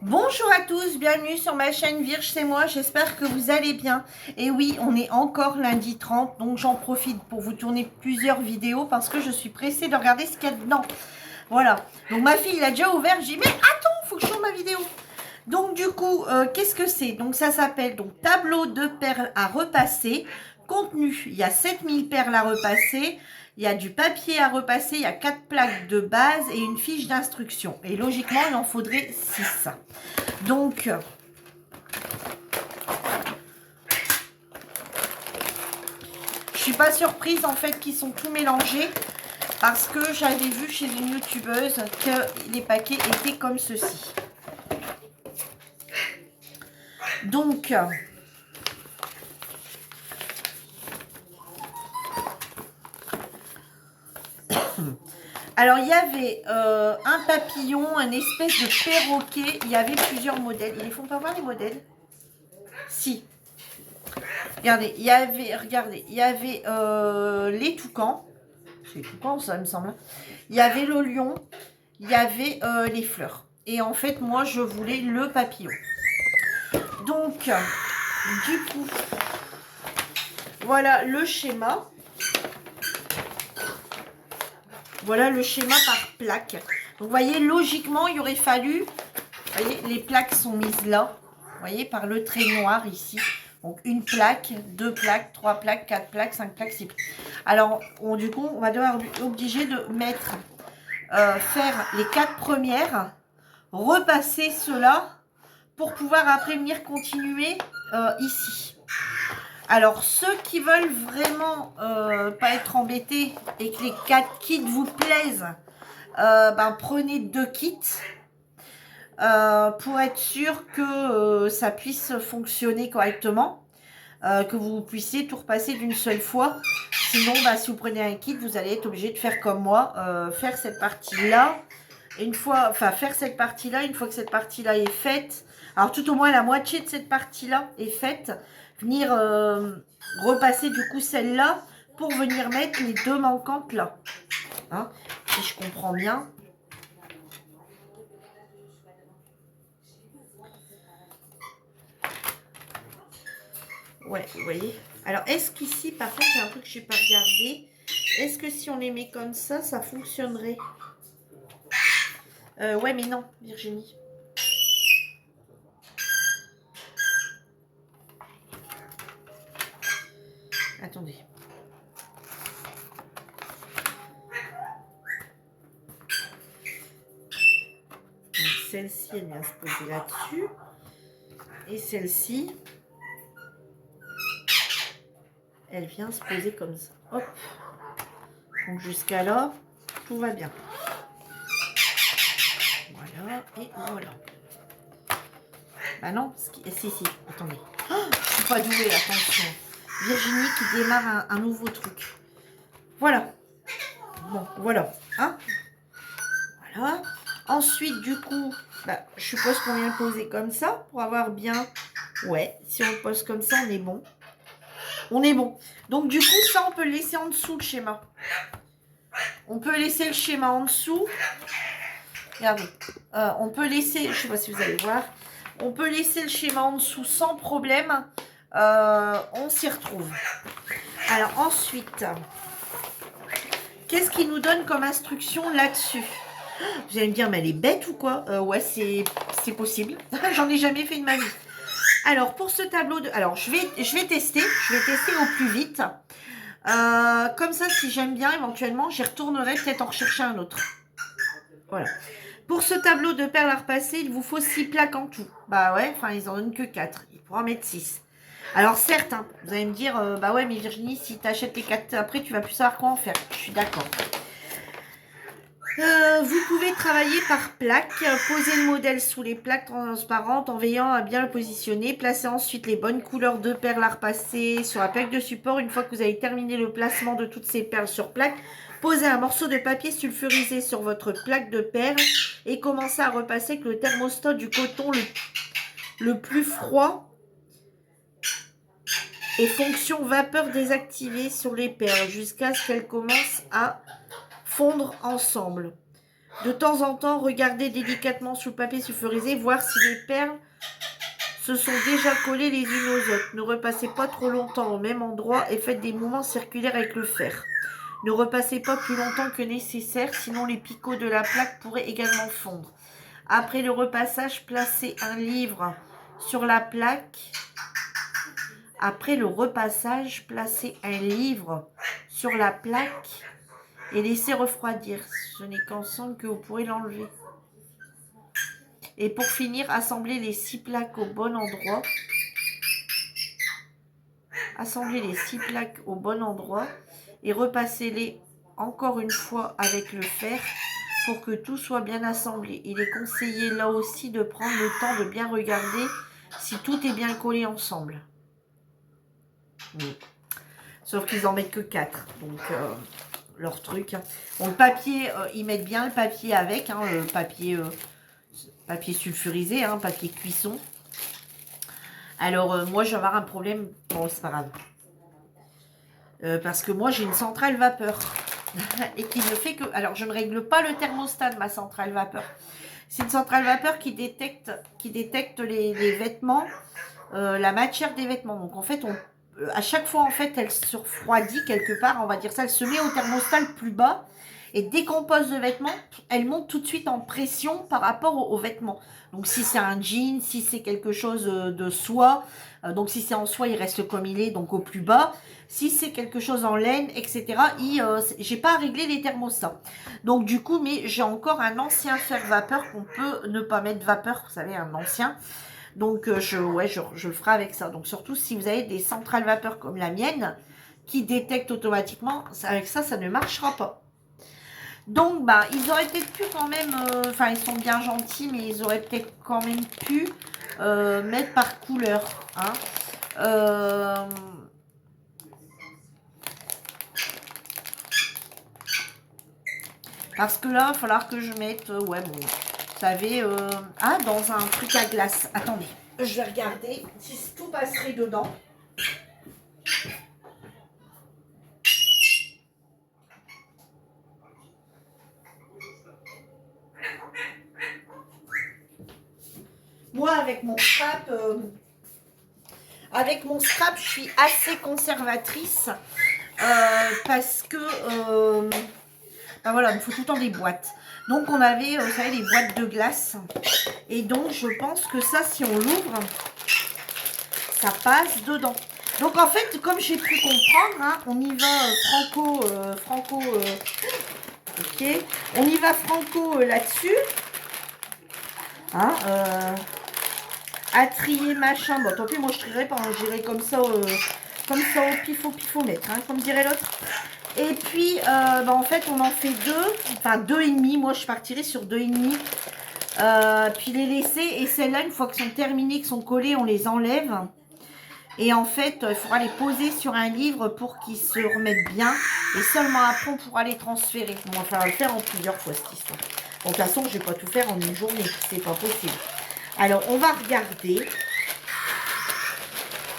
Bonjour à tous, bienvenue sur ma chaîne Virge, c'est moi, j'espère que vous allez bien. Et oui, on est encore lundi 30, donc j'en profite pour vous tourner plusieurs vidéos parce que je suis pressée de regarder ce qu'il y a dedans. Voilà, donc ma fille l'a déjà ouvert, j'ai dit mais attends, faut que je tourne ma vidéo. Donc du coup, qu'est-ce que c'est? Donc ça s'appelle donc tableau de perles à repasser. Contenu, il y a 7000 perles à repasser. Il y a du papier à repasser, il y a 4 plaques de base et une fiche d'instruction. Et logiquement, il en faudrait 6. Donc, je suis pas surprise en fait qu'ils sont tout mélangés parce que j'avais vu chez une youtubeuse que les paquets étaient comme ceci. Donc, alors il y avait un papillon, un espèce de perroquet, il y avait plusieurs modèles. Ils les font pas voir les modèles? Si. Regardez, il y avait les toucans. C'est les toucans, ça me semble. Il y avait le lion, il y avait les fleurs. Et en fait, moi, je voulais le papillon. Donc, du coup, voilà le schéma. Voilà le schéma par plaque. Donc, vous voyez, logiquement, il aurait fallu... Vous voyez, les plaques sont mises là. Vous voyez, par le trait noir ici. Donc, une plaque, 2 plaques, 3 plaques, 4 plaques, 5 plaques, 6 plaques. Alors, du coup, on va devoir être obligé de mettre... faire les 4 premières, repasser cela pour pouvoir après venir continuer ici. Alors, ceux qui veulent vraiment pas être embêtés et que les 4 kits vous plaisent, prenez 2 kits pour être sûr que ça puisse fonctionner correctement, que vous puissiez tout repasser d'une seule fois. Sinon, si vous prenez un kit, vous allez être obligé de faire comme moi, faire cette partie-là. Faire cette partie-là, une fois que cette partie-là est faite, alors tout au moins la moitié de cette partie-là est faite, venir repasser du coup celle-là pour venir mettre les 2 manquantes là. Hein, si je comprends bien. Ouais, vous voyez. Alors, est-ce qu'ici, par contre, il y a un truc que je n'ai pas regardé. Est-ce que si on les met comme ça fonctionnerait? Ouais, mais non, Virginie. Attendez. Celle-ci, elle vient se poser là-dessus. Et celle-ci, elle vient se poser comme ça. Hop. Donc jusqu'à là, tout va bien. Voilà, et voilà. Bah non, si, attendez. Oh, je suis pas douée, attention. Virginie qui démarre un nouveau truc. Voilà. Bon, voilà. Hein, voilà. Ensuite, du coup, je suppose qu'on vient le poser comme ça pour avoir bien... Ouais, si on le pose comme ça, on est bon. On est bon. Donc, du coup, ça, on peut le laisser en dessous, le schéma. On peut laisser le schéma en dessous. Regardez. On peut laisser... Je ne sais pas si vous allez voir. On peut laisser le schéma en dessous sans problème. On s'y retrouve. Alors, ensuite... Qu'est-ce qu'il nous donne comme instruction là-dessus? Vous allez me dire, mais elle est bête ou quoi? Ouais, c'est possible. J'en ai jamais fait de ma vie. Alors, pour ce tableau de... Alors, je vais tester. Je vais tester au plus vite. Comme ça, si j'aime bien, éventuellement, j'y retournerai peut-être en rechercher un autre. Voilà. Pour ce tableau de perles à repasser, il vous faut 6 plaques en tout. Bah ouais, enfin, ils en donnent que 4. Il pourra en mettre 6. Alors, certes, hein, vous allez me dire, bah ouais, mais Virginie, si tu achètes les 4 après, tu vas plus savoir quoi en faire. Je suis d'accord. Vous pouvez travailler par plaque, poser le modèle sous les plaques transparentes en veillant à bien le positionner. Placez ensuite les bonnes couleurs de perles à repasser sur la plaque de support. Une fois que vous avez terminé le placement de toutes ces perles sur plaque, posez un morceau de papier sulfurisé sur votre plaque de perles et commencez à repasser avec le thermostat du coton le plus froid et fonction vapeur désactivée sur les perles jusqu'à ce qu'elles commencent à fondre ensemble. De temps en temps, regardez délicatement sous le papier sulfurisé, voir si les perles se sont déjà collées les unes aux autres. Ne repassez pas trop longtemps au même endroit et faites des mouvements circulaires avec le fer. Ne repassez pas plus longtemps que nécessaire, sinon les picots de la plaque pourraient également fondre. Après le repassage, placez un livre sur la plaque. Après le repassage, placez un livre sur la plaque et laissez refroidir. Ce n'est qu'ensemble que vous pourrez l'enlever. Et pour finir, assemblez les 6 plaques au bon endroit. Assemblez les 6 plaques au bon endroit et repassez-les encore une fois avec le fer pour que tout soit bien assemblé. Il est conseillé là aussi de prendre le temps de bien regarder si tout est bien collé ensemble. Oui. Sauf qu'ils en mettent que 4. Donc, leur truc. Bon, le papier, ils mettent bien le papier avec. Hein, le papier, papier sulfurisé, hein, papier cuisson. Alors, moi, je vais avoir un problème. Bon, c'est pas grave. Parce que moi, j'ai une centrale vapeur. Et qui ne fait que... Alors, je ne règle pas le thermostat de ma centrale vapeur. C'est une centrale vapeur qui détecte les vêtements, la matière des vêtements. Donc, en fait, à chaque fois, en fait, elle se refroidit quelque part. On va dire ça. Elle se met au thermostat le plus bas. Et dès qu'on pose le vêtement, elle monte tout de suite en pression par rapport aux vêtements. Donc, si c'est un jean, si c'est quelque chose de soie, donc si c'est en soie, il reste comme il est, donc au plus bas. Si c'est quelque chose en laine, etc., j'ai pas à régler les thermostats. Donc, du coup, mais j'ai encore un ancien fer vapeur qu'on peut ne pas mettre vapeur, vous savez, un ancien. Donc, je le ferai avec ça. Donc, surtout si vous avez des centrales vapeur comme la mienne, qui détectent automatiquement, avec ça, ça ne marchera pas. Donc, bah, ils auraient peut-être pu quand même, enfin, ils sont bien gentils, mais ils auraient peut-être quand même pu mettre par couleur. Hein. Parce que là, il va falloir que je mette, ouais, bon, vous savez, dans un truc à glace. Attendez, je vais regarder si tout passerait dedans. Moi, avec mon scrap, je suis assez conservatrice parce que, ben voilà, il me faut tout le temps des boîtes. Donc, on avait, vous savez, les boîtes de glace. Et donc, je pense que ça, si on l'ouvre, ça passe dedans. Donc, en fait, comme j'ai pu comprendre, hein, on y va ok, on y va franco là-dessus. Hein, à trier machin, bon tant pis, moi je trierai pas, j'irai comme ça au pifomètre, hein, comme dirait l'autre. Et puis en fait on en fait deux, enfin 2,5, moi je partirai sur 2,5, puis les laisser, et celles-là une fois qu'elles sont terminées, qu'elles sont collées, on les enlève. Et en fait, il faudra les poser sur un livre pour qu'ils se remettent bien. Et seulement après, on pourra les transférer. On va falloir le faire en plusieurs fois, cette histoire. Bon, de toute façon, je ne vais pas tout faire en une journée. C'est pas possible. Alors, on va regarder.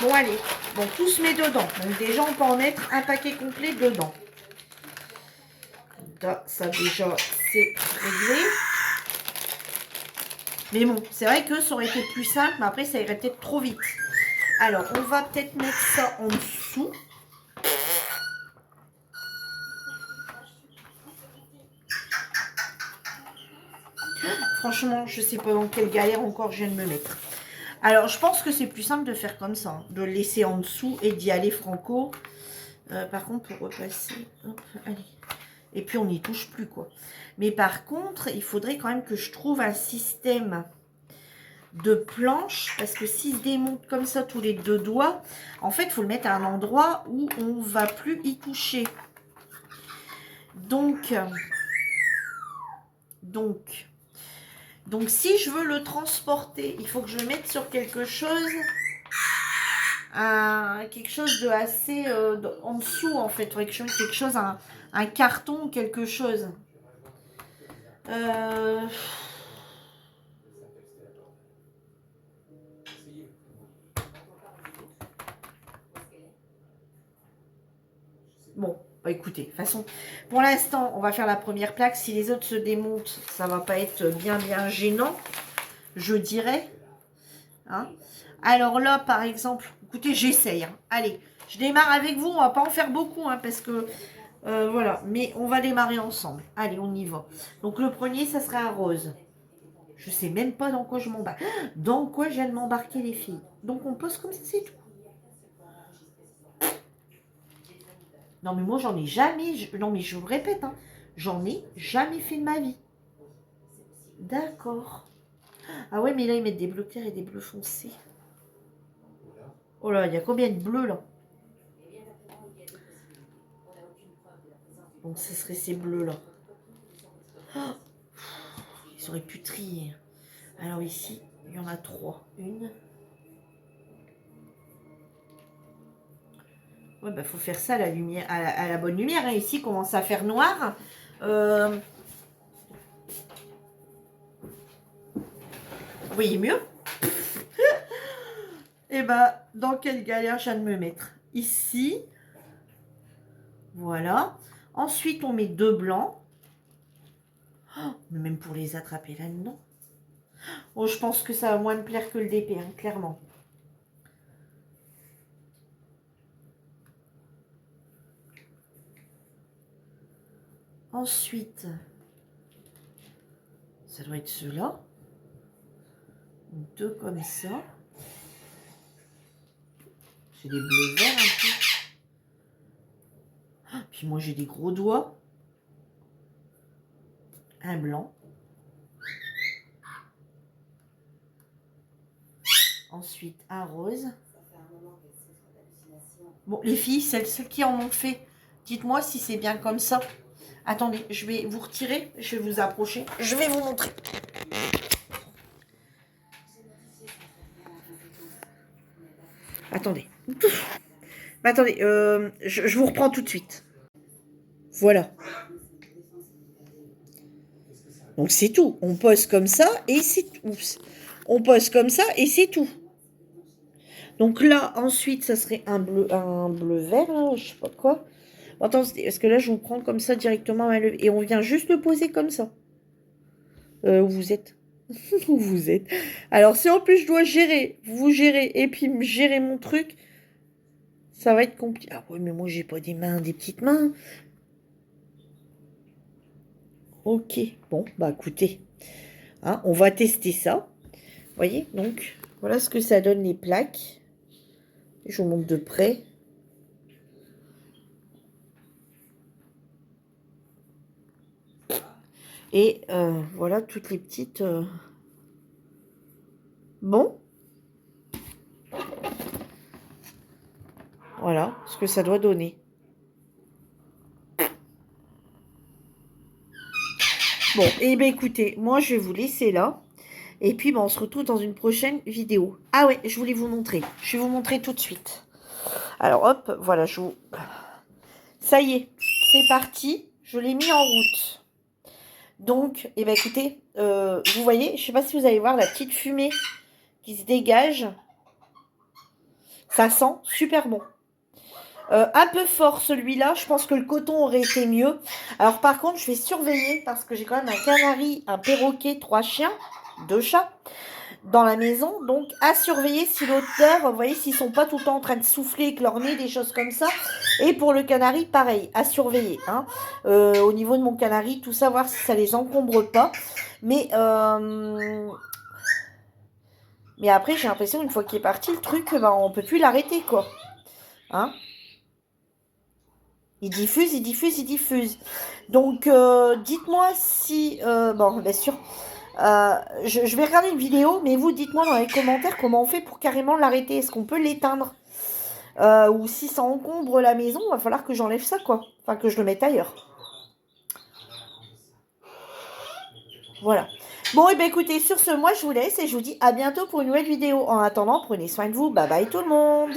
Bon, allez. Bon, tout se met dedans. Donc, déjà, on peut en mettre un paquet complet dedans. Ça, déjà, c'est réglé. Mais bon, c'est vrai que ça aurait été plus simple. Mais après, ça irait peut-être trop vite. Alors, on va peut-être mettre ça en dessous. Franchement, je sais pas dans quelle galère encore je viens de me mettre. Alors, je pense que c'est plus simple de faire comme ça. Hein, de le laisser en dessous et d'y aller franco. Par contre, pour repasser... Hop, allez. Et puis, on n'y touche plus, quoi. Mais par contre, il faudrait quand même que je trouve un système de planche. Parce que s'il se démonte comme ça tous les deux doigts, en fait, il faut le mettre à un endroit où on ne va plus y toucher. Donc, si je veux le transporter, il faut que je le mette sur quelque chose, de assez en dessous, en fait. Quelque chose, un carton, quelque chose. Bon, Bah, écoutez, de toute façon, pour l'instant, on va faire la première plaque. Si les autres se démontent, ça va pas être bien gênant, je dirais. Hein. Alors là, par exemple, écoutez, j'essaye. Hein. Allez, je démarre avec vous. On va pas en faire beaucoup, hein, parce que, voilà. Mais on va démarrer ensemble. Allez, on y va. Donc, le premier, ça sera un rose. Je sais même pas dans quoi je m'embarque. Dans quoi je viens de m'embarquer, les filles. Donc, on pose comme ça, c'est tout. Non, mais moi, j'en ai jamais... Non, mais je vous répète, hein, j'en ai jamais fait de ma vie. D'accord. Ah ouais, mais là, ils mettent des bleus clairs et des bleus foncés. Oh là, il y a combien de bleus, là? Donc, ce serait ces bleus-là. Oh, ils auraient pu trier. Alors, ici, il y en a 3. Une. Ouais, bah, faut faire ça à la lumière, à la bonne lumière. Hein. Ici, commence à faire noir. Vous voyez mieux? Et bah, dans quelle galère je viens de me mettre? Ici. Voilà. Ensuite, on met 2 blancs. Oh, même pour les attraper là-dedans. Oh, je pense que ça va moins me plaire que le DP, hein, clairement. Ensuite, ça doit être ceux-là. 2 comme ça. C'est des bleus verts un peu. Ah, puis moi, j'ai des gros doigts. Un blanc. Ensuite, un rose. Bon, les filles, celles qui en ont fait, dites-moi si c'est bien comme ça. Attendez, je vais vous retirer, je vais vous approcher. Je vais vous montrer. Attendez. Attendez, je vous reprends tout de suite. Voilà. Donc c'est tout. On pose comme ça et c'est tout. On pose comme ça et c'est tout. Donc là, ensuite, ça serait un bleu vert, là, je sais pas quoi. Attendez, parce que là, je vous prends comme ça directement et on vient juste le poser comme ça. Où vous êtes. Où vous êtes. Alors, si en plus je dois gérer, vous gérer et puis gérer mon truc, ça va être compliqué. Ah oui, mais moi, j'ai pas des petites mains. Ok, bon, bah écoutez, hein, on va tester ça. Vous voyez, donc, voilà ce que ça donne les plaques. Je vous montre de près. Et voilà toutes les petites... Bon. Voilà ce que ça doit donner. Bon, et bien écoutez, moi je vais vous laisser là. Et puis, ben, on se retrouve dans une prochaine vidéo. Ah ouais, je voulais vous montrer. Je vais vous montrer tout de suite. Alors hop, voilà, je vous... Ça y est, c'est parti. Je l'ai mis en route. Donc, eh ben écoutez, vous voyez, je ne sais pas si vous allez voir la petite fumée qui se dégage. Ça sent super bon. Un peu fort celui-là, je pense que le coton aurait été mieux. Alors par contre, je vais surveiller parce que j'ai quand même un canari, un perroquet, 3 chiens, 2 chats dans la maison. Donc à surveiller si l'odeur, vous voyez, s'ils sont pas tout le temps en train de souffler, éclorner, des choses comme ça. Et pour le canari, pareil, à surveiller. Hein. Au niveau de mon canari, tout ça, voir si ça les encombre pas. Mais après, j'ai l'impression, une fois qu'il est parti, le truc, ben, on peut plus l'arrêter, quoi. Hein? Il diffuse, il diffuse, il diffuse. Donc, dites-moi si... bon, bien sûr, je vais regarder une vidéo, mais vous, dites-moi dans les commentaires comment on fait pour carrément l'arrêter. Est-ce qu'on peut l'éteindre ou si ça encombre la maison, il va falloir que j'enlève ça, quoi. Enfin, que je le mette ailleurs. Voilà. Bon, et bien écoutez, sur ce, moi, je vous laisse et je vous dis à bientôt pour une nouvelle vidéo. En attendant, prenez soin de vous. Bye bye tout le monde.